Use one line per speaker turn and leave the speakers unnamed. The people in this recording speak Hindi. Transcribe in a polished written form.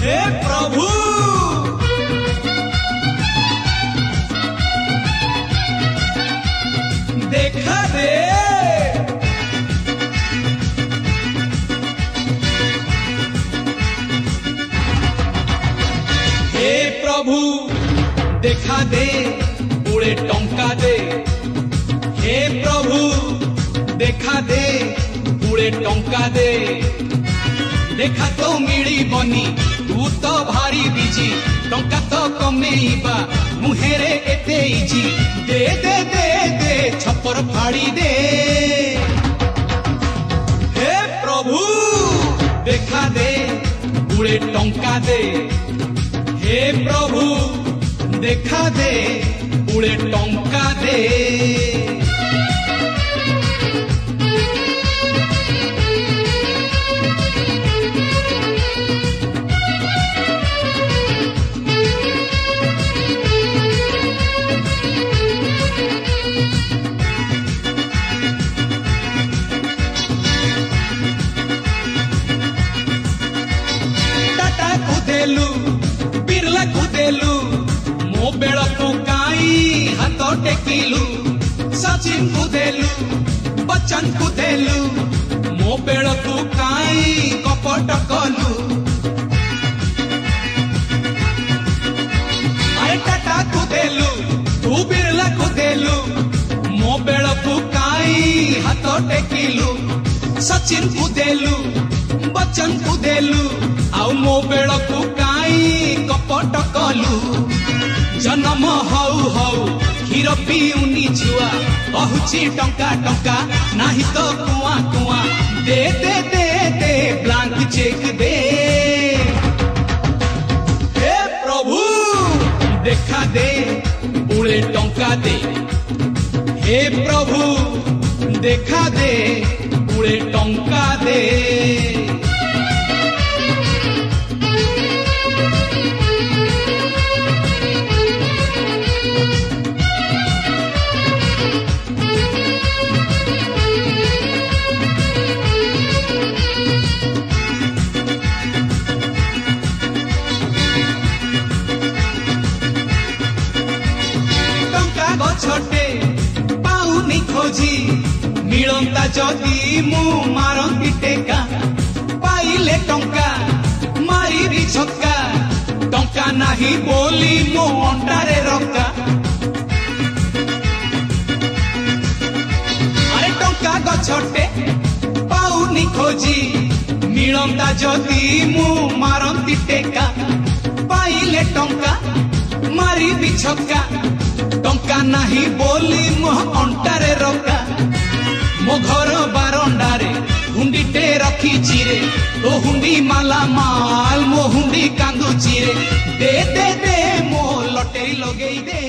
हे प्रभु देखा दे। हे प्रभु देखा दे पूरे टंका दे। हे प्रभु देखा दे पूरे टंका दे। देखा तो मिली बनी तू तो भारी बिजी टंका तो कमेइबा मुहेरे एते इजी। दे दे दे दे छपर फाड़ी दे। हे प्रभु देखा दे पूरे टंका दे। हे प्रभु देखा दे पूरे टंका दे। बिरला कुदेलु मो बेड़ को काई हाथ टेकिलु। सचिन कुदेलु बच्चन कुदेलु मो बेड़ को काई कपट कलु। अरे टाटा कुदेलु तू बिरला कुदेलु मो बेड़ को काई हाथ टेकिलु। सचिन कुदेलु बच्चन कुदेलु आउ मो बेड़ को काई कपट कलु। जन्म हऊ हऊ क्षीर पीउनी छुआ कहूची टंका टंका नाही तो कुआ कुआ। दे दे दे दे ब्लांक चेक दे। हे प्रभु देखा दे पूरे टंका दे। हे प्रभु देखा दे पूरे टंका दे। छोटे पाउनी खोजी मिलंता जदि मु मारंती टेका। पाइले टंका मारी छक्का टंका नाही बोली मो अंटारे रक्का। अरे टंका गछटे पाउनी खोजी मिलंता जदि मु मारंती टेका। पाइले टंका मारी छक्का टंका नाही बोली मो अंटारे रक्का। मो घर बारंडारे हुंडी टे रखी चिरे तो हुंडी माला माल मो हुंडी कांदू चिरे। दे दे दे मो लटेरी लगेई दे।